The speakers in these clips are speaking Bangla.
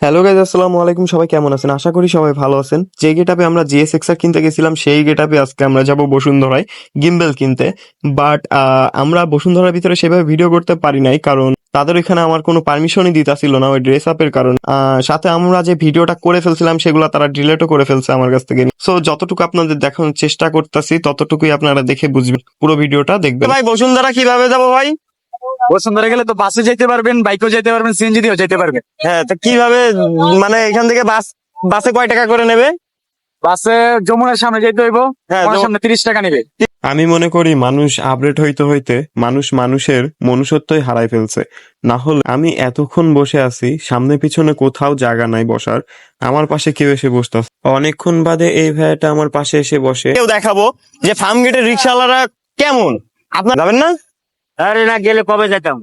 হ্যালো গাইজ, আসসালামু আলাইকুম। সবাই কেমন আছেন? আশা করি সবাই ভালো আছেন। যে গেটআপে আমরা জিএসএক্সআর কিনতে গেছিলাম সেই গেটআপে আজকে আমরা যাব বসুন্ধরায় গিম্বেল কিনতে। বাট আমরা বসুন্ধরার ভিতরে সেভাবে ভিডিও করতে পারি নাই, কারণ তাদের ওইখানে আমার কোনো পারমিশনই দিতাছিল না ওই ড্রেস আপের কারণে। সাথে আমরা যে ভিডিওটা করে ফেলছিলাম সেগুলো তারা ডিলেটও করে ফেলছে আমার কাছ থেকে। সো যতটুকু আপনাদের দেখানোর চেষ্টা করতেছি ততটুকুই আপনারা দেখে বুঝবেন, পুরো ভিডিওটা দেখবেন। ভাই বসুন্ধরা কিভাবে যাবো ভাই? বসুন্ধরা গেলে তো বাসে যেতে পারবেন, বাইকেও যেতে পারবেন, সিএনজি দিয়েও যেতে পারবেন। হ্যাঁ, তো কিভাবে, মানে এখান থেকে বাসে কয় টাকা করে নেবে? বাসে যমুনার সামনে যেতে হইব, হ্যাঁ, আমার সামনে 30 টাকা নেবে। আমি মনে করি মানুষ আপডেট হইতে হইতে মানুষের মনুষ্যত্বই হারাই ফেলছে। না হলে আমি এতক্ষণ বসে আছি, সামনে পিছনে কোথাও জায়গা নাই বসার, আমার পাশে কেউ এসে বসতেছে। অনেকক্ষণ বাদে এই ভাইয়াটা আমার পাশে এসে বসে। কেউ দেখাবো যে ফার্ম গেটের রিক্সাওয়ালারা কেমন। আপনার যাবেন না? আরে না, গেলে কবে যেতাম?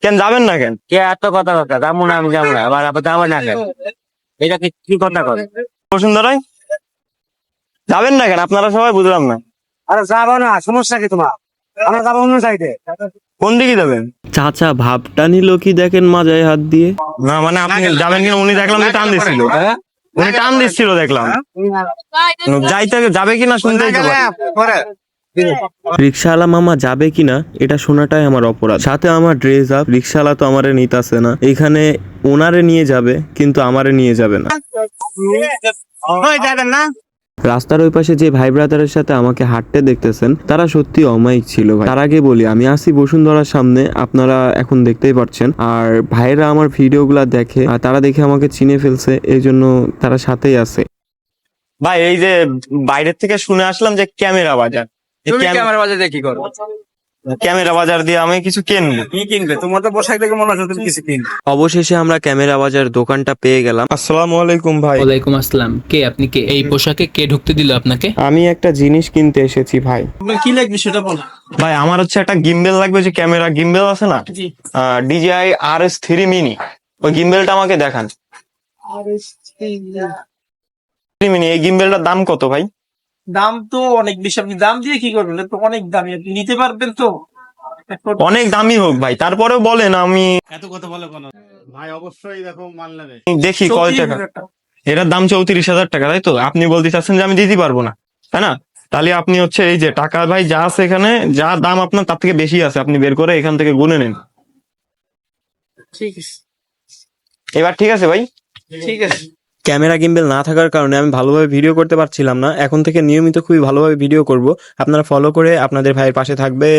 কেন যাবেন না কেন? কে এত কথা কথা যাবো না, আমি যাবো না, আবার আবার যাবো না কেন? এটা কি কথা করে? বসুন্ধরায় যাবেন না কেন? আপনারা সবাই বুঝলাম না। আরে যাবো না, সমস্যা কি তোমার? আমরা যাবো অন্য সাইডে। কোন দিকে যাবেন? চাচা ভাবটা নিল কি দেখেন মাজায় হাত দিয়ে। না মানে আপনি যাবেন কিনা, উনি দেখলাম যে টান দিচ্ছিল। উনি টান দিচ্ছিল দেখলাম। যাবে কিনা শুনতেই তো পারি। রিক্সাওয়ালা মামা যাবে কিনা এটা শোনাটাই আমার অপরাধ। সাথে আমার ড্রেস আপ, রিক্সাওয়ালা তো আমারে নিতাছে না, এখানে ওনারে নিয়ে যাবে কিন্তু আমারে নিয়ে যাবে না। যাবেন না? রাস্তার ওই পাশে যে ভাই ব্রাদারের সাথে আমাকে হাঁটতে দেখতেছেন তারা সত্যি অমায়িক ছিল ভাই। তার আগে বলি আমি আসি বসুন্ধরার সামনে, আপনারা এখন দেখতেই পাচ্ছেন। আর ভাইরা আমার ভিডিওগুলা দেখে আর তারা দেখে আমাকে চিনে ফেলছে, এই জন্য তারা সাথেই আছে। ভাই এই যে বাইরের থেকে শুনে আসলাম যে ক্যামেরা বাজার, তুমি ক্যামেরা বাজে দেখি করো, ক্যামেরা বাজার দিয়ে আমি কিছু কিনবো। কি কিনবে? তোমার তো পোশাক দেখে মনে হচ্ছে তুমি কিছু কিনবে। অবশেষে আমরা ক্যামেরা বাজার দোকানটা পেয়ে গেলাম। আসসালামু আলাইকুম ভাই। ওয়ালাইকুম আসসালাম। কে আপনি? কে এই পোশাকে কে ঢুকতে দিল আপনাকে? আমি একটা জিনিস কিনতে এসেছি ভাই। কি লাগবে সেটা বলো। ভাই আমার হচ্ছে একটা গিম্বেল লাগবে, যে ক্যামেরা গিম্বেল আছে না, DJI RS3 মিনি, ওই গিম্বেলটা আমাকে দেখান। মিনি, এই গিম্বেলটার দাম কত ভাই? দাম তো অনেক বেশি। আপনি দাম দিয়ে কি করবেন? এটা তো অনেক দামি, আপনি নিতে পারবেন তো? অনেক দামি হোক ভাই, তারপরেও বলেন, আমি এত কথা বলে কোনো ভাই, অবশ্যই দেখো মানলে দেখি কয় টাকা। এটার দাম 34,000 টাকা, তাই তো? আপনি বলতে চাচ্ছেন যে আমি দিতে পারবো না, তাই না? তাহলে আপনি হচ্ছে এই যে টাকা ভাই যা আছে এখানে, যা দাম আপনার তার থেকে বেশি আছে, আপনি বের করে এখান থেকে গুনে নেন। ঠিক আছে, এবার ঠিক আছে ভাই? ঠিক আছে। ক্যামেরা গিম্বেল না থাকার কারণে আমি ভালোভাবে ভিডিও করতে পারছিলাম না। এখন থেকে নিয়মিত খুবই ভালোভাবে ভিডিও করব। আপনারা ফলো করে আপনাদের ভাইয়ের পাশে থাকবে।